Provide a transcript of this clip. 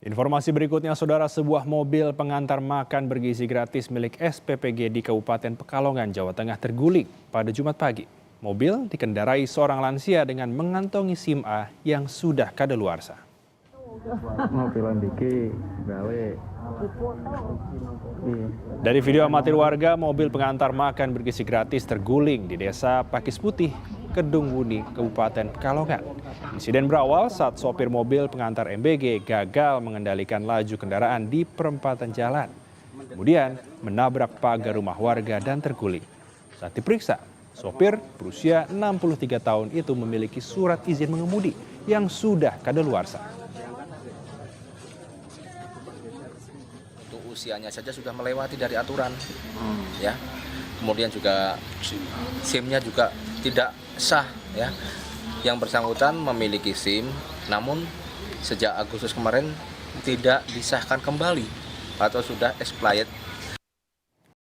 Informasi berikutnya, saudara, sebuah mobil pengantar makan bergizi gratis milik SPPG di Kabupaten Pekalongan, Jawa Tengah terguling pada Jumat pagi. Mobil dikendarai seorang lansia dengan mengantongi SIM A yang sudah kadaluarsa. Dari video amatir warga, mobil pengantar makan bergizi gratis terguling di desa Pakis Putih, Kedung Wuni, Kabupaten Pekalongan. Insiden berawal saat sopir mobil pengantar MBG gagal mengendalikan laju kendaraan di perempatan jalan. Kemudian menabrak pagar rumah warga dan terguling. Saat diperiksa, sopir berusia 63 tahun itu memiliki surat izin mengemudi yang sudah kadaluarsa. Untuk usianya saja sudah melewati dari aturan, ya. Kemudian juga SIM-nya juga tidak sah, ya. Yang bersangkutan memiliki SIM, namun sejak Agustus kemarin tidak disahkan kembali atau sudah expired